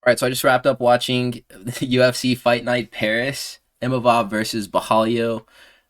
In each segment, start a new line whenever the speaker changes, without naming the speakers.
All right, so I just wrapped up watching UFC Fight Night Paris, Imavov versus Barralho.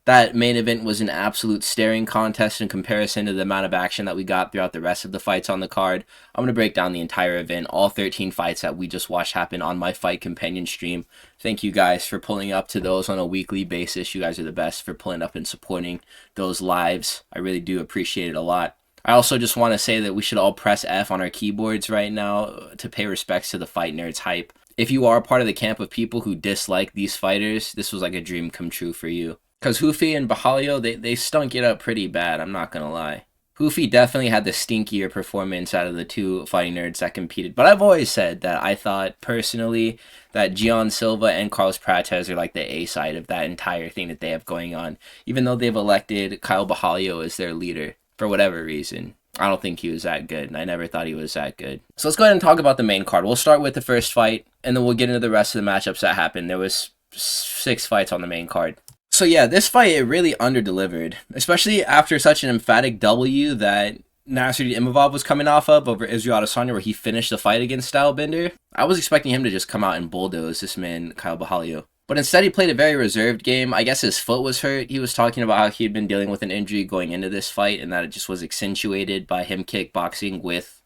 That main event was an absolute staring contest in comparison to the amount of action that we got throughout the rest of the fights on the card. I'm going to break down the entire event, all 13 fights that we just watched happen on my Fight Companion stream. Thank you guys for pulling up to those on a weekly basis. You guys are the best for pulling up and supporting those lives. I really do appreciate it a lot. I also just want to say that we should all press F on our keyboards right now to pay respects to the Fight Nerds hype. If you are part of the camp of people who dislike these fighters, this was like a dream come true for you. Because Ruffy and Barralho, they stunk it up pretty bad, I'm not going to lie. Ruffy definitely had the stinkier performance out of the two fighting nerds that competed. But I've always said that I thought, personally, that Gian Silva and Carlos Prates are like the A side of that entire thing that they have going on. Even though they've elected Kyle Barralho as their leader, for whatever reason. I don't think he was that good, and I never thought he was that good. So let's go ahead and talk about the main card. We'll start with the first fight, and then we'll get into the rest of the matchups that happened. There was 6 fights on the main card. So yeah, this fight, it really underdelivered, especially after such an emphatic W that Nassourdine Imavov was coming off of over Israel Adesanya, where he finished the fight against Stylebender. I was expecting him to just come out and bulldoze this man, Kyle Barralho. But instead, he played a very reserved game. I guess his foot was hurt. He was talking about how he had been dealing with an injury going into this fight, and that it just was accentuated by him kickboxing with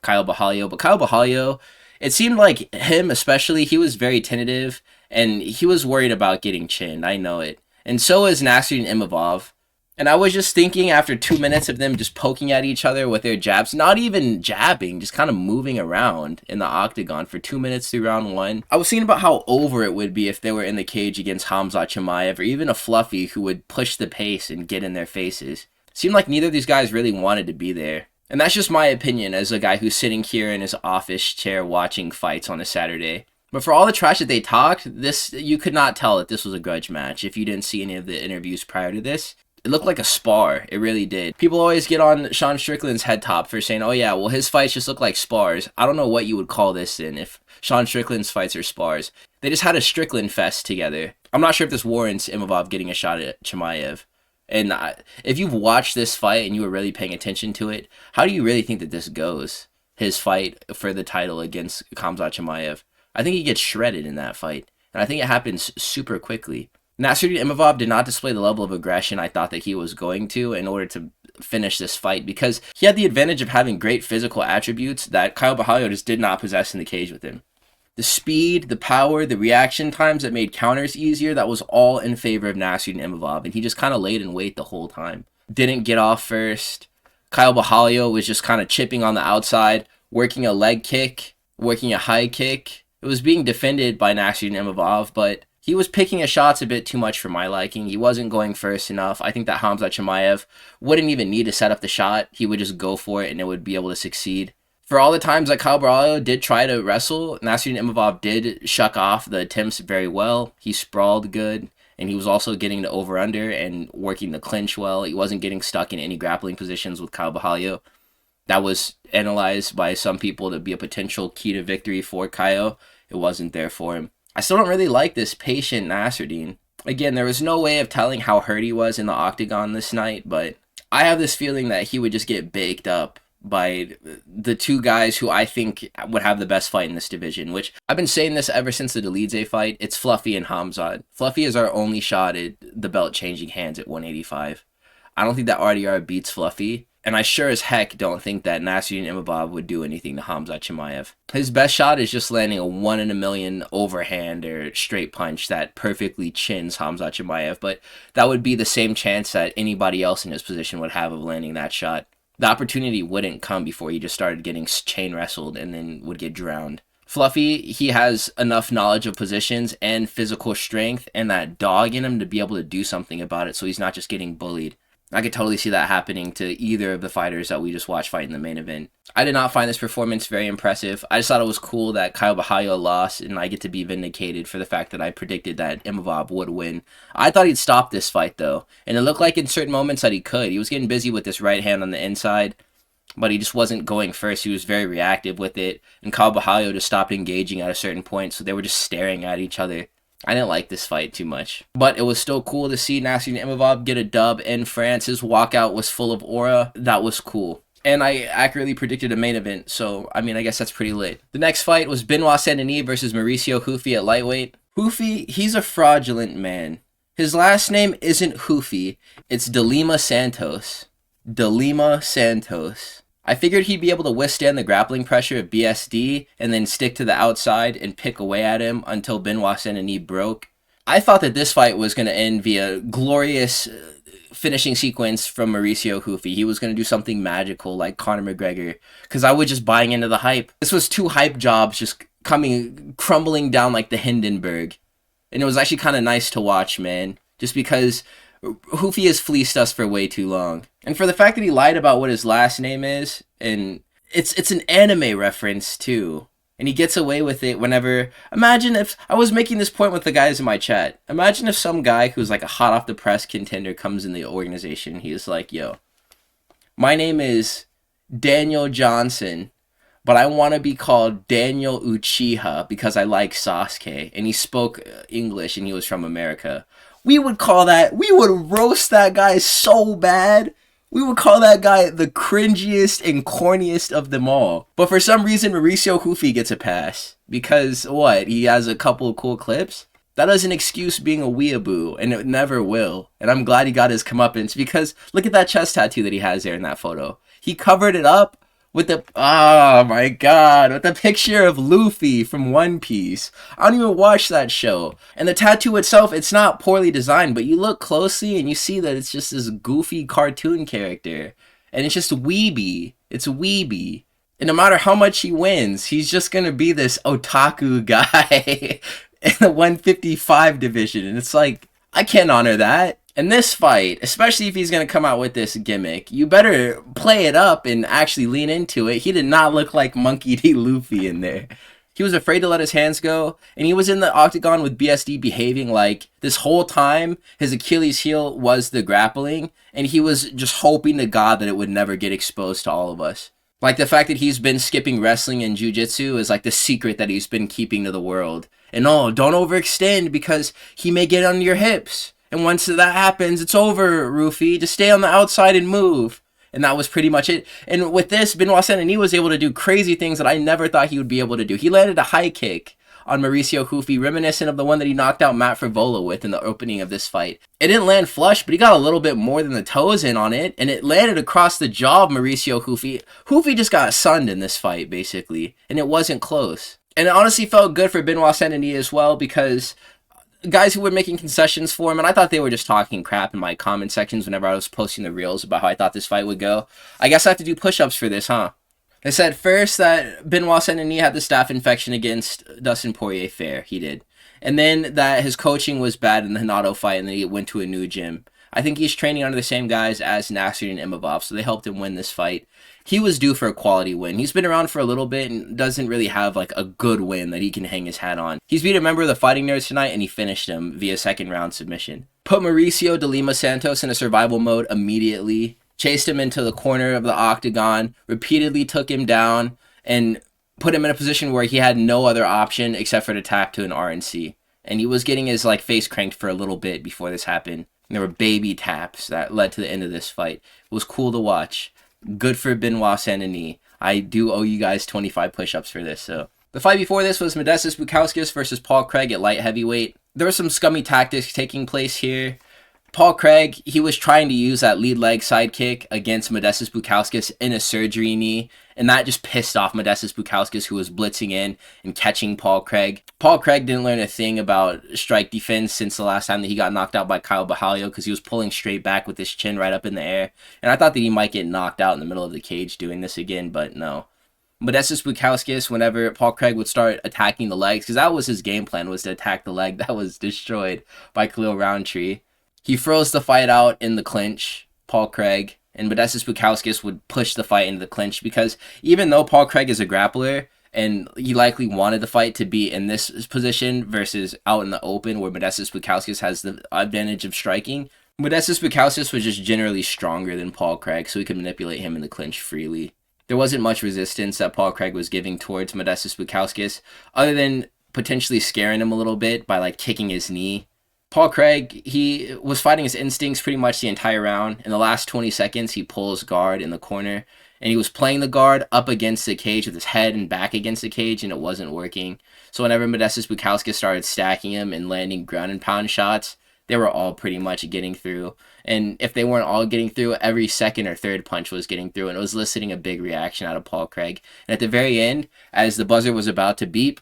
Kyle Barralho. But Kyle Barralho, it seemed like him especially, he was very tentative, and he was worried about getting chinned. I know it. And so is Nassourdine Imavov. And I was just thinking after 2 minutes of them just poking at each other with their jabs, not even jabbing, just kind of moving around in the octagon for 2 minutes through round 1. I was thinking about how over it would be if they were in the cage against Khamzat Chimaev or even a Fluffy who would push the pace and get in their faces. It seemed like neither of these guys really wanted to be there. And that's just my opinion as a guy who's sitting here in his office chair watching fights on a Saturday. But for all the trash that they talked, you could not tell that this was a grudge match if you didn't see any of the interviews prior to this. It looked like a spar. It really did. People always get on Sean Strickland's head top for saying, oh yeah, well his fights just look like spars. I don't know what you would call this then if Sean Strickland's fights are spars. They just had a Strickland fest together. I'm not sure if this warrants Imavov getting a shot at Chimaev. And if you've watched this fight and you were really paying attention to it, how do you really think that this goes? His fight for the title against Khamzat Chimaev. I think he gets shredded in that fight. And I think it happens super quickly. Nassourdine Imavov did not display the level of aggression I thought that he was going to in order to finish this fight because he had the advantage of having great physical attributes that Kyle Barralho just did not possess in the cage with him. The speed, the power, the reaction times that made counters easier, that was all in favor of Nassourdine Imavov, and he just kind of laid in wait the whole time. Didn't get off first. Kyle Barralho was just kind of chipping on the outside, working a leg kick, working a high kick. It was being defended by Nassourdine Imavov, but he was picking his shots a bit too much for my liking. He wasn't going first enough. I think that Khamzat Chimaev wouldn't even need to set up the shot. He would just go for it and it would be able to succeed. For all the times that Kyle Barralho did try to wrestle, Nassourdine Imavov did shuck off the attempts very well. He sprawled good, and he was also getting the over-under and working the clinch well. He wasn't getting stuck in any grappling positions with Kyle Barralho. That was analyzed by some people to be a potential key to victory for Caio. It wasn't there for him. I still don't really like this patient Nassourdine. Again, there was no way of telling how hurt he was in the octagon this night, but I have this feeling that he would just get baked up by the two guys who I think would have the best fight in this division, which I've been saying this ever since the Delija fight. It's Fluffy and Khamzat. Fluffy is our only shot at the belt changing hands at 185. I don't think that RDR beats Fluffy. And I sure as heck don't think that Nassourdine Imavov would do anything to Khamzat Chimaev. His best shot is just landing a 1 in a million overhand or straight punch that perfectly chins Khamzat Chimaev, but that would be the same chance that anybody else in his position would have of landing that shot. The opportunity wouldn't come before he just started getting chain wrestled and then would get drowned. Fluffy, he has enough knowledge of positions and physical strength and that dog in him to be able to do something about it so he's not just getting bullied. I could totally see that happening to either of the fighters that we just watched fight in the main event. I did not find this performance very impressive. I just thought it was cool that Kyle Barralho lost, and I get to be vindicated for the fact that I predicted that Imavov would win. I thought he'd stop this fight, though, and it looked like in certain moments that he could. He was getting busy with this right hand on the inside, but he just wasn't going first. He was very reactive with it, and Kyle Barralho just stopped engaging at a certain point, so they were just staring at each other. I didn't like this fight too much. But it was still cool to see Nassourdine Imavov get a dub in France. His walkout was full of aura. That was cool. And I accurately predicted a main event, so I mean, I guess that's pretty lit. The next fight was Benoit Saint-Denis versus Mauricio Ruffy at lightweight. Ruffy, he's a fraudulent man. His last name isn't Ruffy, it's Delima Santos. Delima Santos. I figured he'd be able to withstand the grappling pressure of BSD and then stick to the outside and pick away at him until Benoit Saint-Denis broke. I thought that this fight was going to end via glorious finishing sequence from Mauricio Ruffy. He was going to do something magical like Conor McGregor, because I was just buying into the hype. This was 2 hype jobs just crumbling down like the Hindenburg. And it was actually kind of nice to watch, man, just because Ruffy has fleeced us for way too long. And for the fact that he lied about what his last name is, and it's an anime reference too. And he gets away with it whenever... Imagine if... I was making this point with the guys in my chat. Imagine if some guy who's like a hot off the press contender comes in the organization. He's like, yo, my name is Daniel Johnson, but I want to be called Daniel Uchiha because I like Sasuke. And he spoke English and he was from America. We would roast that guy so bad. We would call that guy the cringiest and corniest of them all. But for some reason, Mauricio Ruffy gets a pass. Because, what, he has a couple of cool clips? That doesn't excuse being a weeaboo, and it never will. And I'm glad he got his comeuppance, because look at that chest tattoo that he has there in that photo. He covered it up with the, oh my god, with the picture of Luffy from One Piece. I don't even watch that show. And the tattoo itself, it's not poorly designed, but you look closely and you see that it's just this goofy cartoon character. And it's just weeby. It's weeby. And no matter how much he wins, he's just gonna be this otaku guy in the 155 division. And it's like, I can't honor that. In this fight, especially if he's going to come out with this gimmick, you better play it up and actually lean into it. He did not look like Monkey D. Luffy in there. He was afraid to let his hands go, and he was in the octagon with BSD behaving like this whole time his Achilles heel was the grappling, and he was just hoping to God that it would never get exposed to all of us. Like the fact that he's been skipping wrestling and jiu-jitsu is like the secret that he's been keeping to the world. And oh, don't overextend because he may get under your hips. And once that happens, it's over, Ruffy. Just stay on the outside and move. And that was pretty much it. And with this, Benoit Saint-Denis was able to do crazy things that I never thought he would be able to do. He landed a high kick on Mauricio Ruffy, reminiscent of the one that he knocked out Matt Frivola with in the opening of this fight. It didn't land flush, but he got a little bit more than the toes in on it, and it landed across the jaw of Mauricio Ruffy. Ruffy just got sunned in this fight, basically, and it wasn't close. And it honestly felt good for Benoit Saint-Denis as well, because guys who were making concessions for him, and I thought they were just talking crap in my comment sections whenever I was posting the reels about how I thought this fight would go. I guess I have to do push-ups for this, huh? They said first that Benoit Saint-Denis had the staph infection against Dustin Poirier. Fair, he did. And then that his coaching was bad in the Hanato fight, and then he went to a new gym. I think he's training under the same guys as Nassourdine and Imavov, so they helped him win this fight. He was due for a quality win. He's been around for a little bit and doesn't really have like a good win that he can hang his hat on. He's beat a member of the Fighting Nerds tonight, and he finished him via second round submission. Put Mauricio Delima Santos in a survival mode immediately, chased him into the corner of the octagon, repeatedly took him down, and put him in a position where he had no other option except for to tap to an RNC. And he was getting his like face cranked for a little bit before this happened. And there were baby taps that led to the end of this fight. It was cool to watch. Good for Benoit Saint-Denis. I do owe you guys 25 push-ups for this. So the fight before this was Modestas Bukauskas versus Paul Craig at light heavyweight. There were some scummy tactics taking place here. Paul Craig, he was trying to use that lead leg sidekick against Modestas Bukauskas in a surgery knee, and that just pissed off Modestas Bukauskas, who was blitzing in and catching Paul Craig. Paul Craig didn't learn a thing about strike defense since the last time that he got knocked out by Caio Barralho, because he was pulling straight back with his chin right up in the air, and I thought that he might get knocked out in the middle of the cage doing this again, but no. Modestas Bukauskas, whenever Paul Craig would start attacking the legs, because that was his game plan, was to attack the leg that was destroyed by Khalil Roundtree. He froze the fight out in the clinch, Paul Craig, and Modestas Bukauskas would push the fight into the clinch, because even though Paul Craig is a grappler, and he likely wanted the fight to be in this position versus out in the open where Modestas Bukauskas has the advantage of striking, Modestas Bukauskas was just generally stronger than Paul Craig, so he could manipulate him in the clinch freely. There wasn't much resistance that Paul Craig was giving towards Modestas Bukauskas, other than potentially scaring him a little bit by like kicking his knee. Paul Craig, he was fighting his instincts pretty much the entire round. In the last 20 seconds, he pulls guard in the corner, and he was playing the guard up against the cage with his head and back against the cage, and it wasn't working. So whenever Modestas Bukauskas started stacking him and landing ground and pound shots, they were all pretty much getting through. And if they weren't all getting through, every second or third punch was getting through, and it was eliciting a big reaction out of Paul Craig. And at the very end, as the buzzer was about to beep,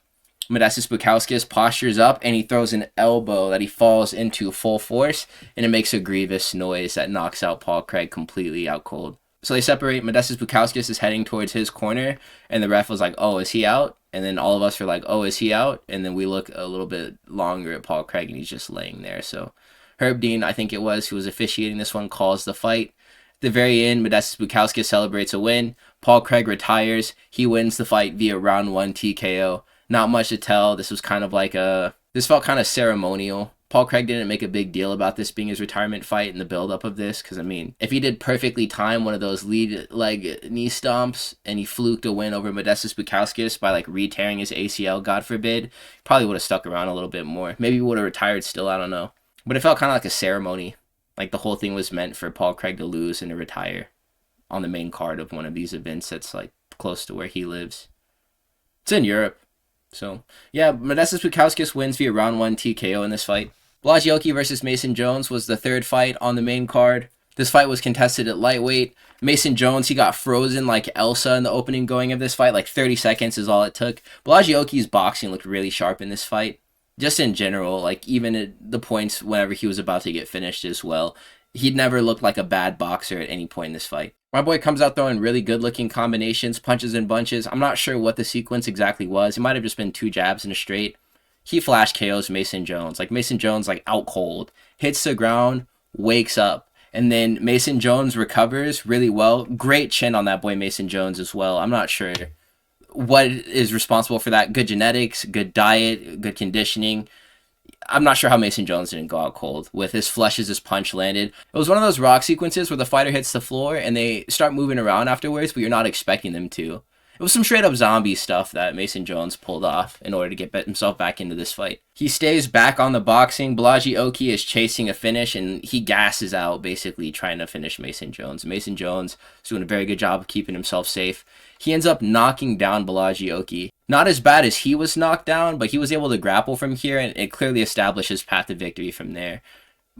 Modestas Bukauskas postures up and he throws an elbow that he falls into full force, and it makes a grievous noise that knocks out Paul Craig completely out cold. So they separate. Modestas Bukauskas is heading towards his corner, and the ref was like, oh, is he out? And then all of us were like, oh, is he out? And then we look a little bit longer at Paul Craig, and he's just laying there. So Dean, I think it was, who was officiating this one, calls the fight. At the very end, Modestas Bukauskas celebrates a win. Paul Craig retires. He wins the fight via round 1 TKO. Not much to tell. This was kind of like this felt kind of ceremonial. Paul Craig didn't make a big deal about this being his retirement fight and the build-up of this, because, I mean, if he did perfectly time one of those lead leg knee stomps and he fluked a win over Modestas Bukauskas by, like, re-tearing his ACL, God forbid, probably would have stuck around a little bit more. Maybe he would have retired still, I don't know. But it felt kind of like a ceremony. Like, the whole thing was meant for Paul Craig to lose and to retire on the main card of one of these events that's, like, close to where he lives. It's in Europe. So, yeah, Modestas Bukauskas wins via round 1 TKO in this fight. Bolaji versus Mason Jones was the third fight on the main card. This fight was contested at lightweight. Mason Jones, he got frozen like Elsa in the opening going of this fight. Like 30 seconds is all it took. Bolaji boxing looked really sharp in this fight. Just in general, like even at the points whenever he was about to get finished as well. He'd never looked like a bad boxer at any point in this fight. My boy comes out throwing really good-looking combinations, punches and bunches. I'm not sure what the sequence exactly was. It might have just been 2 jabs in a straight. He flash KOs Mason Jones. Like, Mason Jones, like, out cold. Hits the ground, wakes up. And then Mason Jones recovers really well. Great chin on that boy Mason Jones as well. I'm not sure what is responsible for that. Good genetics, good diet, good conditioning. I'm not sure how Mason Jones didn't go out cold with his flush as his punch landed. It was one of those rock sequences where the fighter hits the floor and they start moving around afterwards, but you're not expecting them to. It was some straight up zombie stuff that Mason Jones pulled off in order to get himself back into this fight. He stays back on the boxing. Bolaji is chasing a finish and he gasses out basically trying to finish Mason Jones. Mason Jones is doing a very good job of keeping himself safe. He ends up knocking down Bolaji. Not as bad as he was knocked down, but he was able to grapple from here and it clearly established his path to victory from there.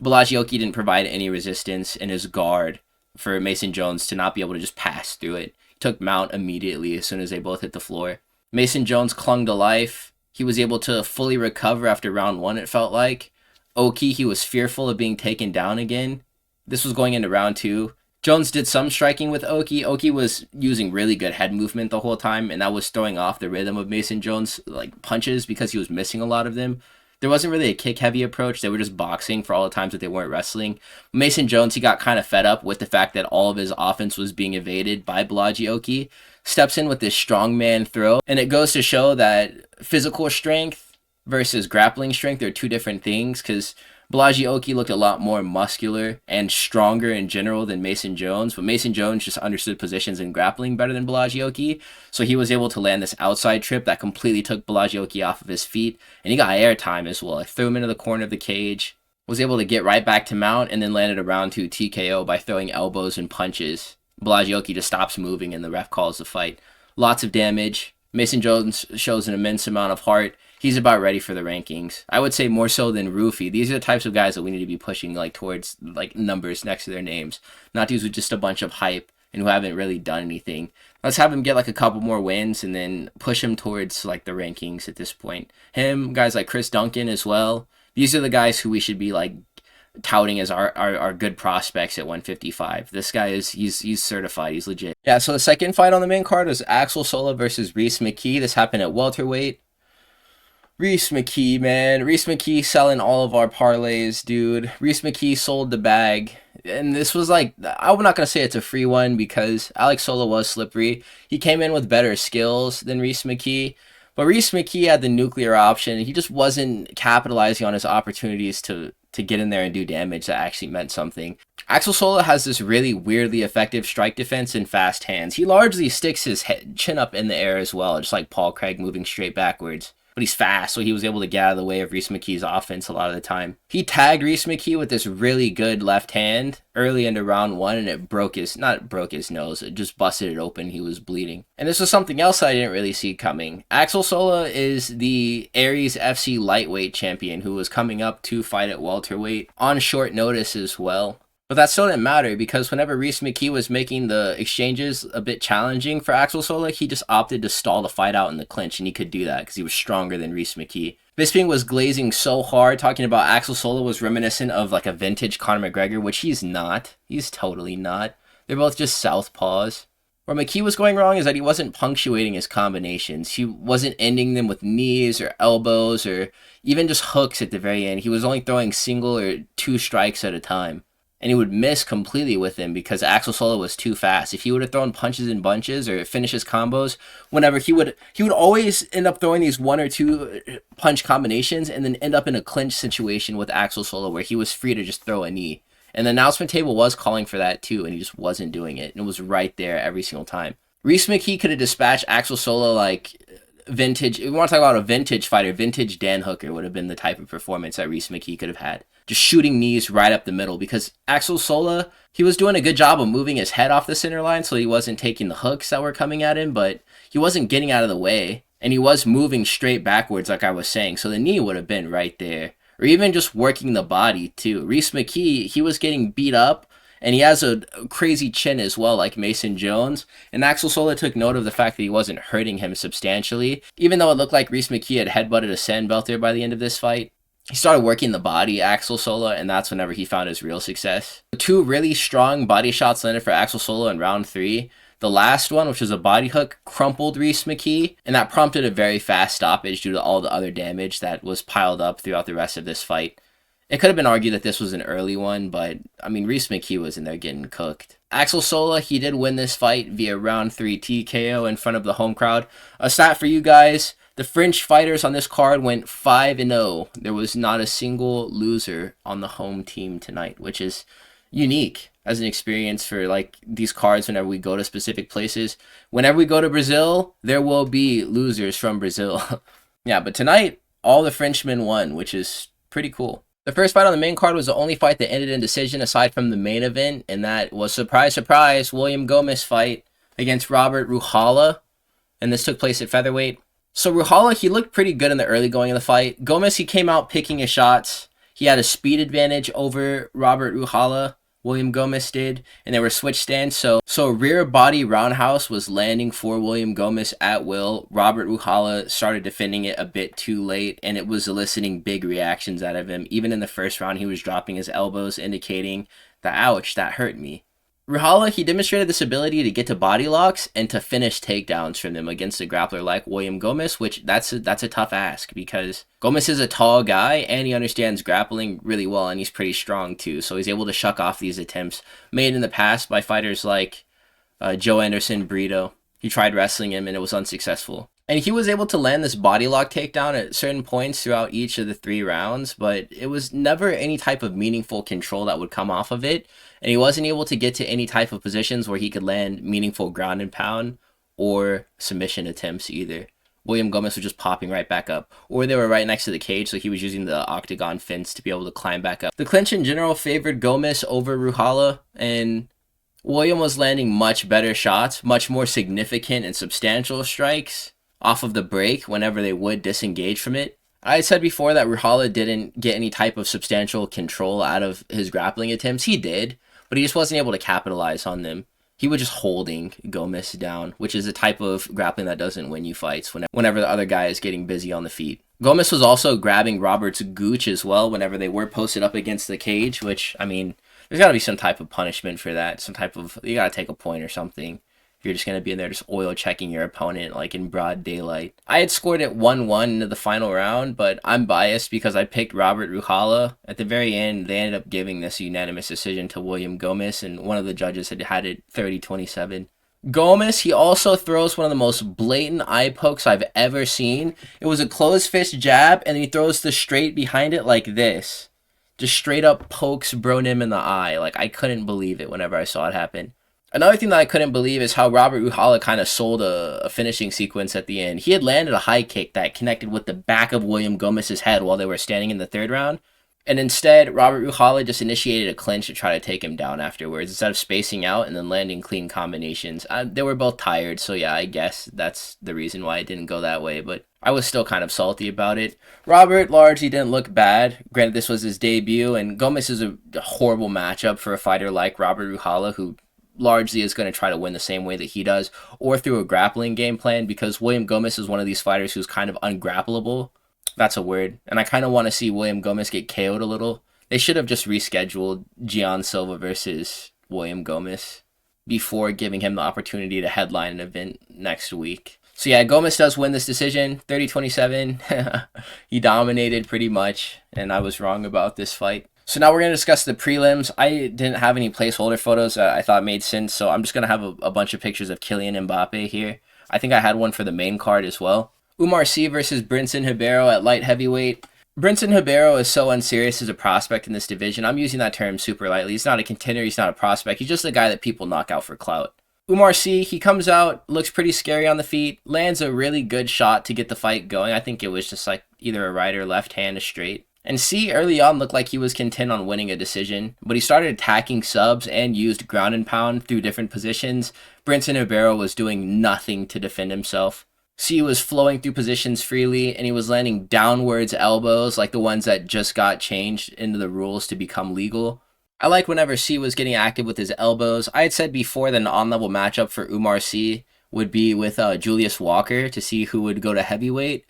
Bolaji didn't provide any resistance in his guard for Mason Jones to not be able to just pass through it. Took mount immediately as soon as they both hit the floor. Mason Jones clung to life. He was able to fully recover after round 1, it felt like. He was fearful of being taken down again. This was going into round 2. Jones did some striking with Oki was using really good head movement the whole time, and that was throwing off the rhythm of Mason Jones' like punches because he was missing a lot of them. There wasn't really a kick-heavy approach. They were just boxing for all the times that they weren't wrestling. Mason Jones, he got kind of fed up with the fact that all of his offense was being evaded by Bolaji. Steps in with this strongman throw. And it goes to show that physical strength versus grappling strength are 2 different things, because Bolaji looked a lot more muscular and stronger in general than Mason Jones, but Mason Jones just understood positions in grappling better than Bolaji, so he was able to land this outside trip that completely took Bolaji off of his feet, and he got airtime as well. I threw him into the corner of the cage, was able to get right back to mount, and then landed a round 2 TKO by throwing elbows and punches. Bolaji just stops moving, and the ref calls the fight. Lots of damage. Mason Jones shows an immense amount of heart. He's about ready for the rankings. I would say more so than Ruffy. These are the types of guys that we need to be pushing like towards like numbers next to their names. Not dudes with just a bunch of hype and who haven't really done anything. Let's have him get like a couple more wins and then push him towards like the rankings at this point. Him, guys like Chris Duncan as well. These are the guys who we should be like touting as our good prospects at 155. This guy he's certified. He's legit. Yeah, so the second fight on the main card was Axel Sola versus Rhys McKee. This happened at welterweight. Rhys McKee, man. Rhys McKee selling all of our parlays, dude. Rhys McKee sold the bag. And this was like, I'm not going to say it's a free one because Alex Sola was slippery. He came in with better skills than Rhys McKee. But Rhys McKee had the nuclear option. He just wasn't capitalizing on his opportunities to get in there and do damage that actually meant something. Axel Sola has this really weirdly effective strike defense and fast hands. He largely sticks his chin up in the air as well, just like Paul Craig moving straight backwards. But but he's fast, so he was able to get out of the way of Rhys McKee's offense a lot of the time. He tagged Rhys McKee with this really good left hand early into round 1, and it not broke his nose, it just busted it open. He was bleeding. And this was something else I didn't really see coming. Axel Sola is the Aries FC lightweight champion who was coming up to fight at welterweight on short notice as well. But that still didn't matter, because whenever Rhys McKee was making the exchanges a bit challenging for Axel Sola, he just opted to stall the fight out in the clinch, and he could do that because he was stronger than Rhys McKee. Bisping was glazing so hard, talking about Axel Sola was reminiscent of like a vintage Conor McGregor, which he's not. He's totally not. They're both just southpaws. Where McKee was going wrong is that he wasn't punctuating his combinations. He wasn't ending them with knees or elbows or even just hooks at the very end. He was only throwing single or 2 strikes at a time. And he would miss completely with him because Axel Sola was too fast. If he would have thrown punches in bunches or finishes combos, whenever he would always end up throwing these 1 or 2 punch combinations and then end up in a clinch situation with Axel Sola where he was free to just throw a knee. And the announcement table was calling for that too, and he just wasn't doing it. And it was right there every single time. Rhys McKee could have dispatched Axel Sola like vintage. If we want to talk about a vintage fighter, vintage Dan Hooker would have been the type of performance that Rhys McKee could have had. Just shooting knees right up the middle, because Axel Sola, he was doing a good job of moving his head off the center line so he wasn't taking the hooks that were coming at him, but he wasn't getting out of the way, and he was moving straight backwards like I was saying, so the knee would have been right there. Or even just working the body too. Rhys McKee, he was getting beat up, and he has a crazy chin as well, like Mason Jones. And Axel Sola took note of the fact that he wasn't hurting him substantially. Even though it looked like Rhys McKee had headbutted a sandbelter by the end of this fight, he started working the body, Axel Sola, and that's whenever he found his real success. 2 really strong body shots landed for Axel Sola in round 3. The last one, which was a body hook, crumpled Rhys McKee, and that prompted a very fast stoppage due to all the other damage that was piled up throughout the rest of this fight. It could have been argued that this was an early one, but, I mean, Rhys McKee was in there getting cooked. Axel Sola, he did win this fight via round 3 TKO in front of the home crowd. A stat for you guys, the French fighters on this card went 5-0. There was not a single loser on the home team tonight, which is unique as an experience for, like, these cards whenever we go to specific places. Whenever we go to Brazil, there will be losers from Brazil. Yeah, but tonight, all the Frenchmen won, which is pretty cool. The first fight on the main card was the only fight that ended in decision aside from the main event, and that was, surprise, surprise, William Gomis fight against Robert Ruchala, and this took place at featherweight. So Ruchala, he looked pretty good in the early going of the fight. Gomis, he came out picking his shots. He had a speed advantage over Robert Ruchala, William Gomis did, and they were switch stands, so rear body roundhouse was landing for William Gomis at will. Robert Ruchala started defending it a bit too late, and it was eliciting big reactions out of him. Even in the first round, he was dropping his elbows, indicating that, ouch, that hurt me. Ruchala, he demonstrated this ability to get to body locks and to finish takedowns from them against a grappler like William Gomis, which that's a tough ask because Gomis is a tall guy and he understands grappling really well, and he's pretty strong too, so he's able to shuck off these attempts made in the past by fighters like Joe Anderson Brito. He tried wrestling him and it was unsuccessful. And he was able to land this body lock takedown at certain points throughout each of the 3 rounds, but it was never any type of meaningful control that would come off of it. And he wasn't able to get to any type of positions where he could land meaningful ground and pound or submission attempts either. William Gomis was just popping right back up. Or they were right next to the cage, so he was using the octagon fence to be able to climb back up. The clinch in general favored Gomis over Ruchala, and William was landing much better shots, much more significant and substantial strikes off of the break whenever they would disengage from it. I said before that Ruchala didn't get any type of substantial control out of his grappling attempts. He did, but he just wasn't able to capitalize on them. He was just holding Gomis down, which is a type of grappling that doesn't win you fights whenever the other guy is getting busy on the feet. Gomis was also grabbing Robert's gooch as well whenever they were posted up against the cage, which, I mean, there's got to be some type of punishment for that. You got to take a point or something. You're just going to be in there just oil checking your opponent like in broad daylight. I had scored it 1-1 into the final round, but I'm biased because I picked Robert Ruchala. At the very end, they ended up giving this unanimous decision to William Gomis, and one of the judges had it 30-27. Gomis, he also throws one of the most blatant eye pokes I've ever seen. It was a closed fist jab, and he throws the straight behind it like this. Just straight up pokes Bronim in the eye. Like, I couldn't believe it whenever I saw it happen. Another thing that I couldn't believe is how Robert Ruchala kind of sold a finishing sequence at the end. He had landed a high kick that connected with the back of William Gomis's head while they were standing in the third round. And instead, Robert Ruchala just initiated a clinch to try to take him down afterwards, instead of spacing out and then landing clean combinations. They were both tired, so yeah, I guess that's the reason why it didn't go that way, but I was still kind of salty about it. Robert largely didn't look bad. Granted, this was his debut, and Gomis is a horrible matchup for a fighter like Robert Ruchala, who largely is going to try to win the same way that he does, or through a grappling game plan, because William Gomis is one of these fighters who's kind of ungrappleable. That's a word. And I kind of want to see William Gomis get KO'd a little. They should have just rescheduled Gian Silva versus William Gomis before giving him the opportunity to headline an event next week. So yeah, Gomis does win this decision, 30-27. He dominated pretty much, and I was wrong about this fight. So now we're going to discuss the prelims. I didn't have any placeholder photos that I thought made sense, so I'm just going to have a bunch of pictures of Kylian Mbappe here. I think I had one for the main card as well. Oumar Sy versus Brendson Ribeiro at light heavyweight. Brendson Ribeiro is so unserious as a prospect in this division. I'm using that term super lightly. He's not a contender. He's not a prospect. He's just a guy that people knock out for clout. Oumar Sy, he comes out, looks pretty scary on the feet, lands a really good shot to get the fight going. I think it was just like either a right or left hand, a straight. And Sy early on looked like he was content on winning a decision, but he started attacking subs and used ground and pound through different positions. Brendson Ribeiro was doing nothing to defend himself. Sy was flowing through positions freely, and he was landing downwards elbows like the ones that just got changed into the rules to become legal. I like whenever Sy was getting active with his elbows. I had said before that an on-level matchup for Oumar Sy would be with Julius Walker to see who would go to heavyweight.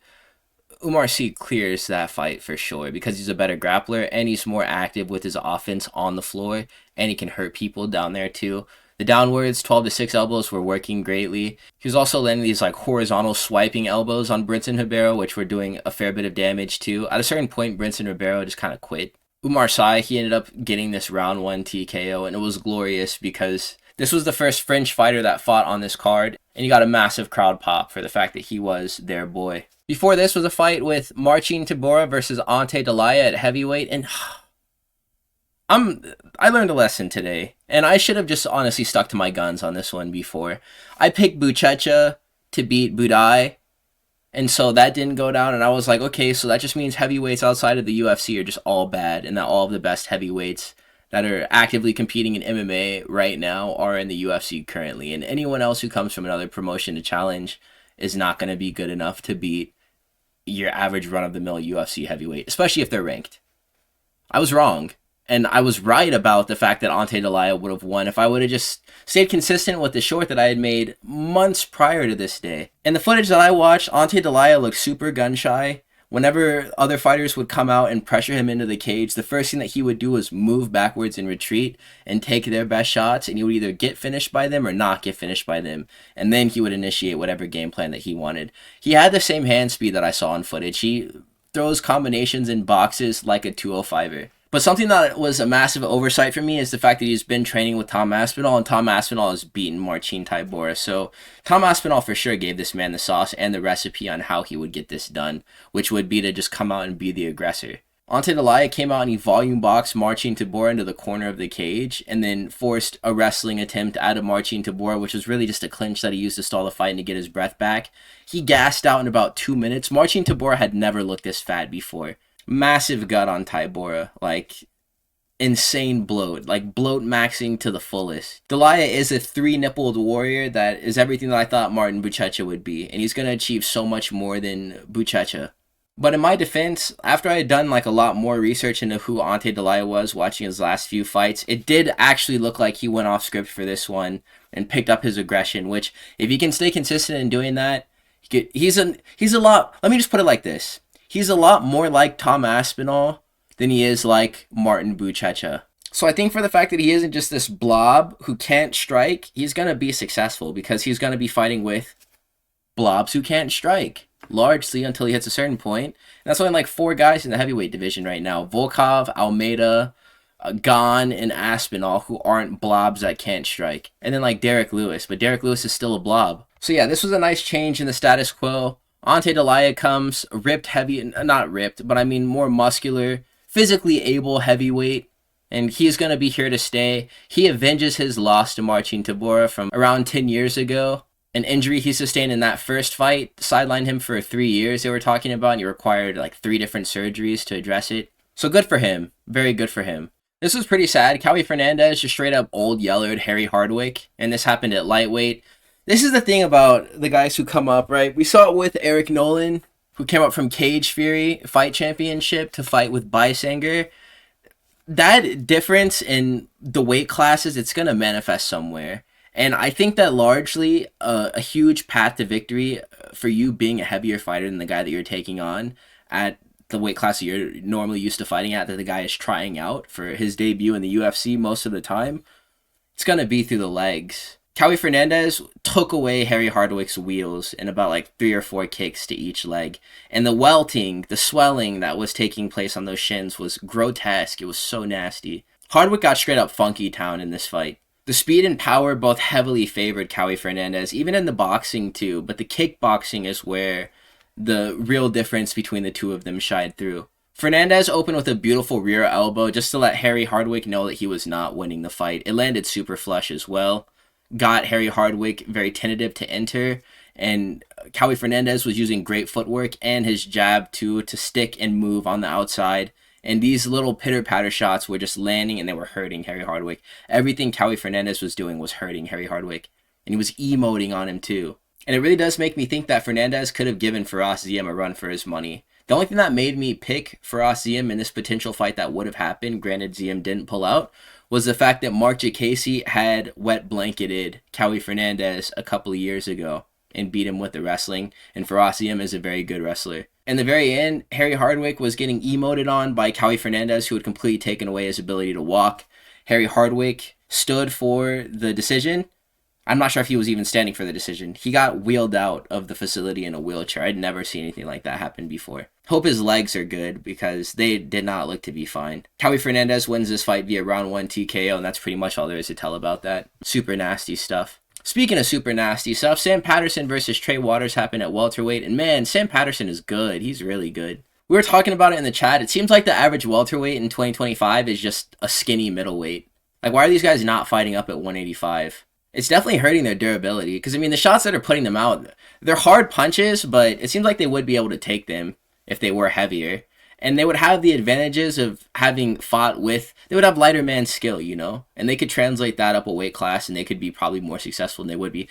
Oumar Sy clears that fight for sure because he's a better grappler and he's more active with his offense on the floor, and he can hurt people down there too. The downwards 12-6 elbows were working greatly. He was also landing these like horizontal swiping elbows on Brendson Ribeiro, which were doing a fair bit of damage too. At a certain point, Brendson Ribeiro just kind of quit. Oumar Sy, he ended up getting this round 1 TKO, and it was glorious because this was the first French fighter that fought on this card, and he got a massive crowd pop for the fact that he was their boy. Before this was a fight with Marcin Tybura versus Ante Delija at heavyweight, and I learned a lesson today, and I should have just honestly stuck to my guns on this one before. I picked Bukauskas to beat Budai, and so that didn't go down, and I was like, okay, so that just means heavyweights outside of the UFC are just all bad, and that all of the best heavyweights that are actively competing in MMA right now are in the UFC currently, and anyone else who comes from another promotion to challenge is not going to be good enough to beat your average run-of-the-mill UFC heavyweight, especially if they're ranked. I was wrong. And I was right about the fact that Ante Delija would have won if I would have just stayed consistent with the short that I had made months prior to this day. In the footage that I watched, Ante Delija looked super gun-shy. Whenever other fighters would come out and pressure him into the cage, the first thing that he would do was move backwards and retreat and take their best shots, and he would either get finished by them or not get finished by them. And then he would initiate whatever game plan that he wanted. He had the same hand speed that I saw in footage. He throws combinations in boxes like a 205er. But something that was a massive oversight for me is the fact that he's been training with Tom Aspinall, and Tom Aspinall has beaten Marcin Tybura. So Tom Aspinall for sure gave this man the sauce and the recipe on how he would get this done, which would be to just come out and be the aggressor. Ante Delija came out and he volume boxed Marcin Tybura into the corner of the cage and then forced a wrestling attempt out of Marcin Tybura, which was really just a clinch that he used to stall the fight and to get his breath back. He gassed out in about 2 minutes. Marcin Tybura had never looked this fat before. Massive gut on Tybura, like insane bloat, like bloat maxing to the fullest. Delija is a 3-nippled warrior that is everything that I thought Martin Bukauskas would be, and he's going to achieve so much more than Bukauskas. But in my defense, after I had done like a lot more research into who Ante Delija was watching his last few fights, it did actually look like he went off script for this one and picked up his aggression, which if he can stay consistent in doing that, he's a lot, let me just put it like this. He's a lot more like Tom Aspinall than he is like Martin Bukauskas. So I think for the fact that he isn't just this blob who can't strike, he's going to be successful because he's going to be fighting with blobs who can't strike, largely until he hits a certain point. And that's only like 4 guys in the heavyweight division right now. Volkov, Almeida, Gane, and Aspinall, who aren't blobs that can't strike. And then like Derek Lewis, but Derek Lewis is still a blob. So yeah, this was a nice change in the status quo. Ante Delija comes ripped heavy, not ripped, but I mean more muscular, physically able heavyweight, and he's going to be here to stay. He avenges his loss to Marcin Tybura from around 10 years ago. An injury he sustained in that first fight sidelined him for 3 years, they were talking about, and he required like 3 different surgeries to address it. So good for him. Very good for him. This was pretty sad. Kaue Fernandes just straight up old yellowed Harry Hardwick, and this happened at lightweight. This is the thing about the guys who come up, right? We saw it with Eric Nolan, who came up from Cage Fury Fight Championship to fight with Beisanger. That difference in the weight classes, it's going to manifest somewhere. And I think that largely a huge path to victory for you being a heavier fighter than the guy that you're taking on at the weight class that you're normally used to fighting at, that the guy is trying out for his debut in the UFC most of the time, it's going to be through the legs. Kaue Fernandes took away Harry Hardwick's wheels in about like 3 or 4 kicks to each leg. And the welting, the swelling that was taking place on those shins was grotesque. It was so nasty. Hardwick got straight up funky town in this fight. The speed and power both heavily favored Kaue Fernandes, even in the boxing too, but the kickboxing is where the real difference between the two of them shined through. Fernandes opened with a beautiful rear elbow just to let Harry Hardwick know that he was not winning the fight. It landed super flush as well. Got Harry Hardwick very tentative to enter, and Kaue Fernandes was using great footwork and his jab too to stick and move on the outside. And these little pitter-patter shots were just landing and they were hurting Harry Hardwick. Everything Kaue Fernandes was doing was hurting Harry Hardwick. And he was emoting on him too. And it really does make me think that Fernandes could have given Firas Ziem a run for his money. The only thing that made me pick Firas Ziem in this potential fight that would have happened, granted Ziem didn't pull out, was the fact that Mark Jacasey had wet blanketed Kaue Fernandes a couple of years ago and beat him with the wrestling. And Firas Ziem is a very good wrestler. In the very end, Harry Hardwick was getting emoted on by Kaue Fernandes, who had completely taken away his ability to walk. Harry Hardwick stood for the decision. I'm not sure if he was even standing for the decision. He got wheeled out of the facility in a wheelchair. I'd never seen anything like that happen before. Hope his legs are good because they did not look to be fine. Kaue Fernandes wins this fight via round 1 TKO, and that's pretty much all there is to tell about that. Super nasty stuff. Speaking of super nasty stuff, Sam Patterson versus Trey Waters happened at welterweight, and man, Sam Patterson is good. He's really good. We were talking about it in the chat. It seems like the average welterweight in 2025 is just a skinny middleweight. Like, why are these guys not fighting up at 185? It's definitely hurting their durability, because, I mean, the shots that are putting them out, they're hard punches, but it seems like they would be able to take them if they were heavier. And they would have the advantages of having fought with, they would have lighter man skill, you know? And they could translate that up a weight class, and they could be probably more successful than they would be.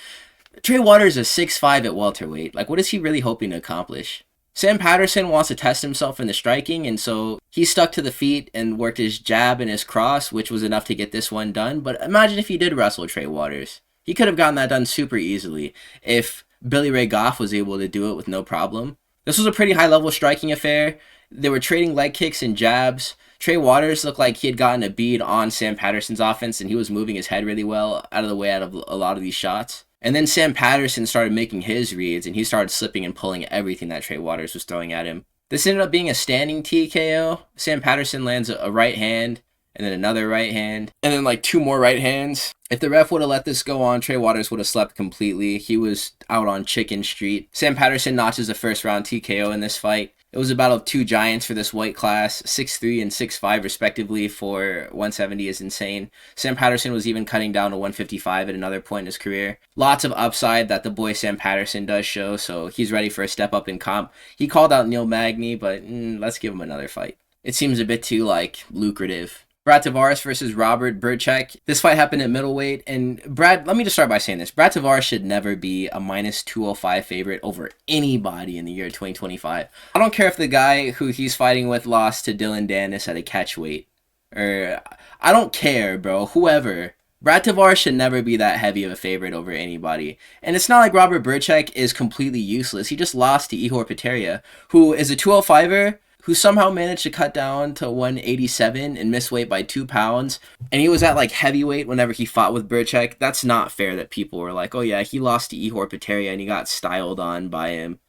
Trey Waters is 6'5" at welterweight. Like, what is he really hoping to accomplish? Sam Patterson wants to test himself in the striking, and so he stuck to the feet and worked his jab and his cross, which was enough to get this one done. But imagine if he did wrestle Trey Waters. He could have gotten that done super easily if Billy Ray Goff was able to do it with no problem. This was a pretty high-level striking affair. They were trading leg kicks and jabs. Trey Waters looked like he had gotten a bead on Sam Patterson's offense, and he was moving his head really well out of the way out of a lot of these shots. And then Sam Patterson started making his reads, and he started slipping and pulling everything that Trey Waters was throwing at him. This ended up being a standing TKO. Sam Patterson lands a right hand, and then another right hand, and then like 2 more right hands. If the ref would have let this go on, Trey Waters would have slept completely. He was out on chicken street. Sam Patterson notches a first round TKO in this fight. It was a battle of 2 giants for this weight class, 6'3" and 6'5" respectively for 170 is insane. Sam Patterson was even cutting down to 155 at another point in his career. Lots of upside that the boy Sam Patterson does show, so he's ready for a step up in comp. He called out Neil Magny, but let's give him another fight. It seems a bit too, lucrative. Brad Tavares versus Robert Bryczek. This fight happened at middleweight, and Brad, let me just start by saying this. Brad Tavares should never be a minus 205 favorite over anybody in the year 2025. I don't care if the guy who he's fighting with lost to Dylan Dennis at a catch weight. I don't care, bro. Whoever. Brad Tavares should never be that heavy of a favorite over anybody. And it's not like Robert Bryczek is completely useless. He just lost to Ihor Peteria, who is a 205er, who somehow managed to cut down to 187 and miss weight by 2 pounds. And he was at heavyweight whenever he fought with Bryczek. That's not fair that people were like, oh yeah, he lost to Ihor Peteria and he got styled on by him.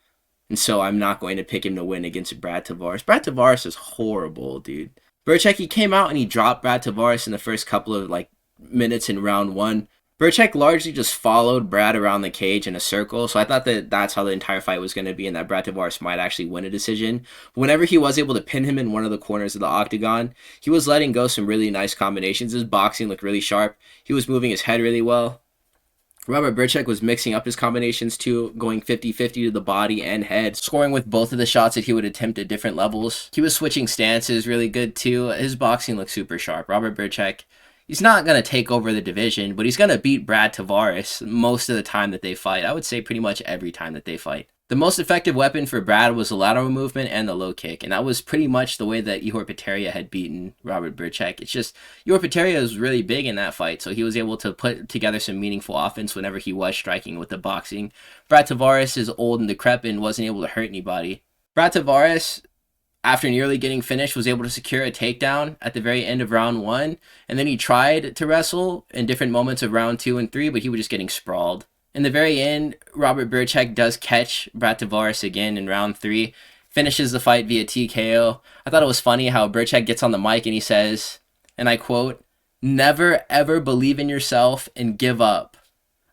And so I'm not going to pick him to win against Brad Tavares. Brad Tavares is horrible, dude. Bryczek, he came out and he dropped Brad Tavares in the first couple of minutes in round 1. Bryczek largely just followed Brad around the cage in a circle, so I thought that that's how the entire fight was going to be, and that Brad Tavares might actually win a decision. Whenever he was able to pin him in one of the corners of the octagon, he was letting go some really nice combinations. His boxing looked really sharp. He was moving his head really well. Robert Bryczek was mixing up his combinations too, going 50-50 to the body and head, scoring with both of the shots that he would attempt at different levels. He was switching stances really good too. His boxing looked super sharp. Robert Bryczek, he's not going to take over the division, but he's going to beat Brad Tavares most of the time that they fight. I would say pretty much every time that they fight. The most effective weapon for Brad was the lateral movement and the low kick, and that was pretty much the way that Ihor Potieria had beaten Robert Bryczek. It's just, Ihor Potieria was really big in that fight, so he was able to put together some meaningful offense whenever he was striking with the boxing. Brad Tavares is old and decrepit and wasn't able to hurt anybody. Brad Tavares, after nearly getting finished, was able to secure a takedown at the very end of round 1, and then he tried to wrestle in different moments of round 2 and 3, but he was just getting sprawled. In the very end, Robert Bryczek does catch Brad Tavares again in round 3, finishes the fight via TKO. I thought it was funny how Bryczek gets on the mic and he says, and I quote, "Never ever believe in yourself and give up."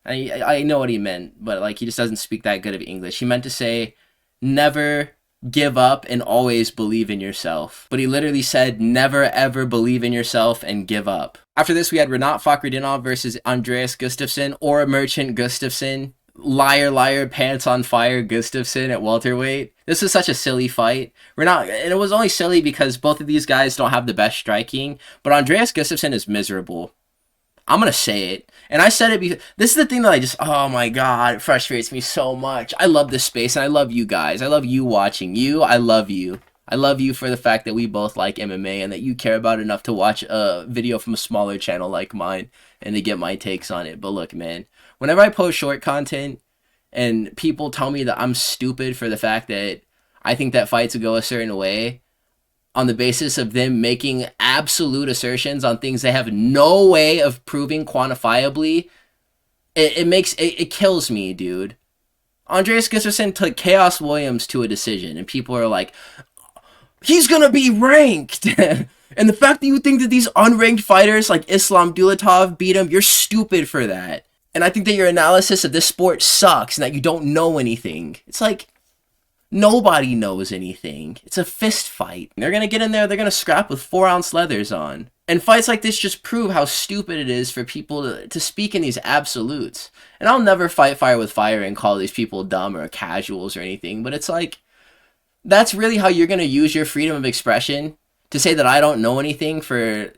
I know what he meant, but like he just doesn't speak that good of English. He meant to say, never give up and always believe in yourself. But he literally said, never ever believe in yourself and give up. After this, we had Rinat Fakhretdinov versus Andreas Gustafsson, or Merchant Gustafsson. Liar, liar, pants on fire Gustafsson at welterweight. This was such a silly fight. And it was only silly because both of these guys don't have the best striking, but Andreas Gustafsson is miserable. I'm going to say it. And I said it because this is the thing that I just, oh my God, it frustrates me so much. I love this space and I love you guys. I love you watching. I love you. I love you for the fact that we both like MMA and that you care about it enough to watch a video from a smaller channel like mine and to get my takes on it. But look, man, whenever I post short content and people tell me that I'm stupid for the fact that I think that fights will go a certain way, on the basis of them making absolute assertions on things they have no way of proving quantifiably, it kills me, dude. Andreas Gustafsson took Chaos Williams to a decision, and people are like, he's gonna be ranked! And the fact that you think that these unranked fighters like Islam Dulatov beat him, you're stupid for that. And I think that your analysis of this sport sucks and that you don't know anything. It's like, nobody knows anything. It's a fist fight. They're going to get in there, they're going to scrap with 4-ounce leathers on. And fights like this just prove how stupid it is for people to speak in these absolutes. And I'll never fight fire with fire and call these people dumb or casuals or anything, but it's like, that's really how you're going to use your freedom of expression to say that I don't know anything for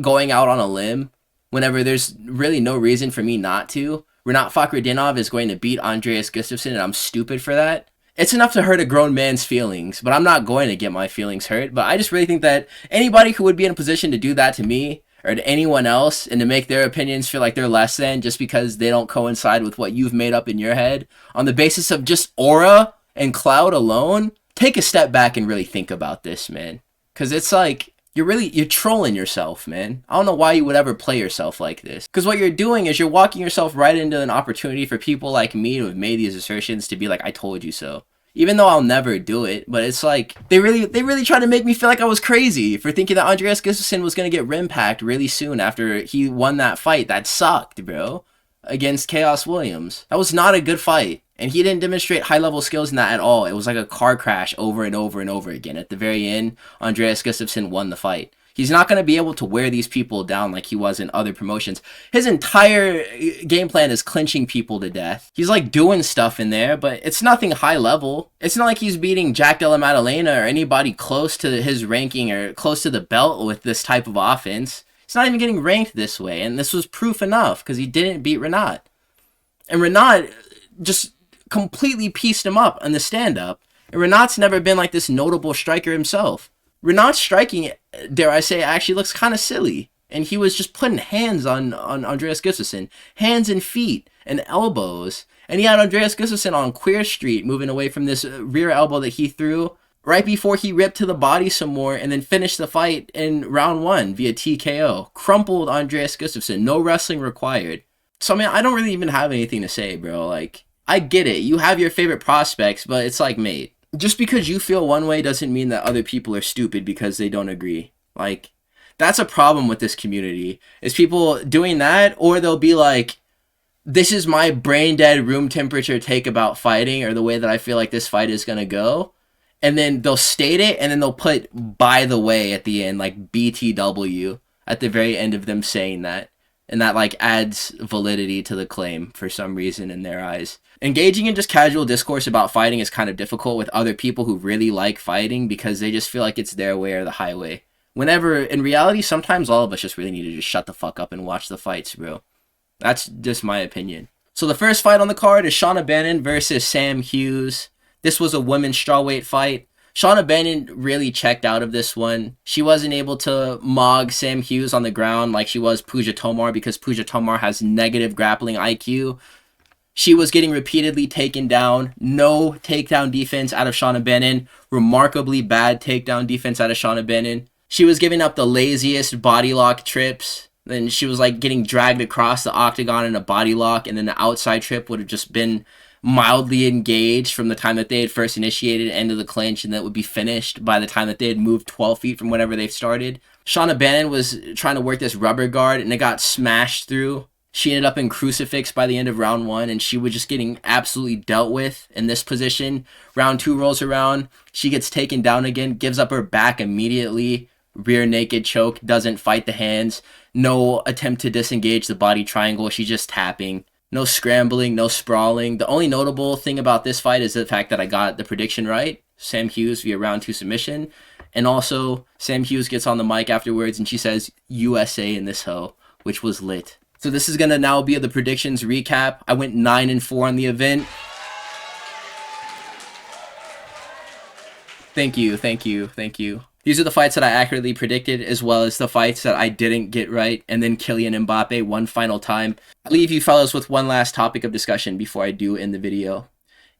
going out on a limb whenever there's really no reason for me not to. Rinat Fakhretdinov is going to beat Andreas Gustafsson and I'm stupid for that. It's enough to hurt a grown man's feelings, but I'm not going to get my feelings hurt. But I just really think that anybody who would be in a position to do that to me or to anyone else and to make their opinions feel like they're less than just because they don't coincide with what you've made up in your head on the basis of just aura and clout alone, take a step back and really think about this, man. Because it's like, you're trolling yourself, man. I don't know why you would ever play yourself like this. Because what you're doing is you're walking yourself right into an opportunity for people like me to have made these assertions to be like, I told you so. Even though I'll never do it, but it's like, they really tried to make me feel like I was crazy for thinking that Andreas Gustafsson was going to get rim packed really soon after he won that fight. That sucked, bro. Against Chaos Williams. That was not a good fight. And he didn't demonstrate high-level skills in that at all. It was like a car crash over and over and over again. At the very end, Andreas Gustafsson won the fight. He's not going to be able to wear these people down like he was in other promotions. His entire game plan is clinching people to death. He's like doing stuff in there, but it's nothing high level. It's not like he's beating Jack Della Maddalena or anybody close to his ranking or close to the belt with this type of offense. He's not even getting ranked this way, and this was proof enough because he didn't beat Rinat. And Rinat just completely pieced him up on the stand-up. And Rinat's never been like this notable striker himself. Rinat's striking, dare I say, actually looks kind of silly. And he was just putting hands on Andreas Gustafsson. Hands and feet and elbows. And he had Andreas Gustafsson on Queer Street, moving away from this rear elbow that he threw right before he ripped to the body some more and then finished the fight in round 1 via TKO. Crumpled Andreas Gustafsson. No wrestling required. So, I mean, I don't really even have anything to say, bro. Like, I get it. You have your favorite prospects, but it's like, mate, just because you feel one way doesn't mean that other people are stupid because they don't agree. Like, That's a problem with this community, is people doing that, or they'll be like, this is my brain dead room temperature take about fighting, or the way that I feel like this fight is going to go. And then they'll state it, and then they'll put by the way at the end, like BTW at the very end of them saying that. And that like adds validity to the claim for some reason in their eyes. Engaging in just casual discourse about fighting is kind of difficult with other people who really like fighting, because they just feel like it's their way or the highway. Whenever, in reality, sometimes all of us just really need to just shut the fuck up and watch the fights, bro. That's just my opinion. So the first fight on the card is Shauna Bannon versus Sam Hughes. This was a women's strawweight fight. Shauna Bannon really checked out of this one. She wasn't able to mog Sam Hughes on the ground like she was Pooja Tomar, because Pooja Tomar has negative grappling IQ. She was getting repeatedly taken down. No takedown defense out of Shauna Bannon. Remarkably bad takedown defense out of Shauna Bannon. She was giving up the laziest body lock trips. Then she was like getting dragged across the octagon in a body lock, and then the outside trip would have just been mildly engaged from the time that they had first initiated end of the clinch, and that would be finished by the time that they had moved 12 feet from whenever they started. Shauna Bannon was trying to work this rubber guard, and it got smashed through. She ended up in crucifix by the end of round 1, and she was just getting absolutely dealt with in this position. Round 2 rolls around. She gets taken down again, gives up her back immediately. Rear naked choke, doesn't fight the hands. No attempt to disengage the body triangle. She's just tapping. No scrambling, no sprawling. The only notable thing about this fight is the fact that I got the prediction right. Sam Hughes via round 2 submission. And also, Sam Hughes gets on the mic afterwards and she says, USA in this hoe, which was lit. So this is going to now be the predictions recap. I went 9-4 on the event. Thank you, thank you, thank you. These are the fights that I accurately predicted, as well as the fights that I didn't get right, and then Kylian Mbappe one final time. I'll leave you fellas with one last topic of discussion before I do end the video.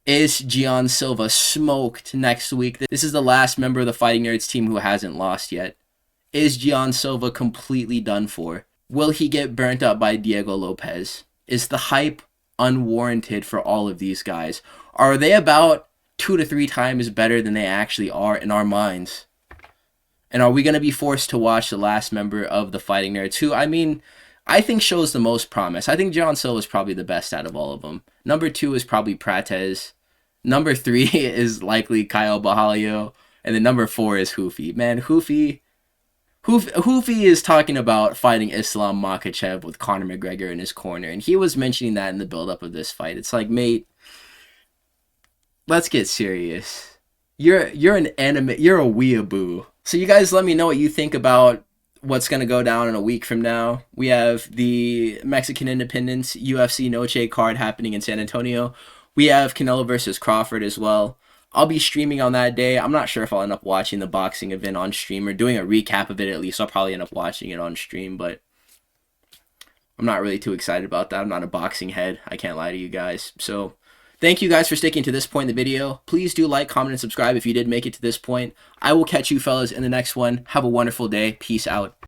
Is Gian Silva smoked next week? This is the last member of the Fighting Nerds team who hasn't lost yet. Is Gian Silva completely done for? Will he get burnt up by Diego Lopez? Is the hype unwarranted for all of these guys? Are they about 2 to 3 times better than they actually are in our minds? And are we going to be forced to watch the last member of the Fighting Nerds, who, I mean, I think shows the most promise? I think Gian Silva is probably the best out of all of them. Number 2 is probably Prates. Number 3 is likely Caio Barralho. And then number 4 is Ruffy. Man, Ruffy is talking about fighting Islam Makhachev with Conor McGregor in his corner. And he was mentioning that in the build-up of this fight. It's like, mate, let's get serious. You're an anime, you're a weeaboo. So you guys let me know what you think about what's going to go down in a week from now. We have the Mexican Independence UFC Noche card happening in San Antonio. We have Canelo versus Crawford as well. I'll be streaming on that day. I'm not sure if I'll end up watching the boxing event on stream or doing a recap of it at least. I'll probably end up watching it on stream, but I'm not really too excited about that. I'm not a boxing head. I can't lie to you guys. So thank you guys for sticking to this point in the video. Please do like, comment, and subscribe if you did make it to this point. I will catch you fellas in the next one. Have a wonderful day. Peace out.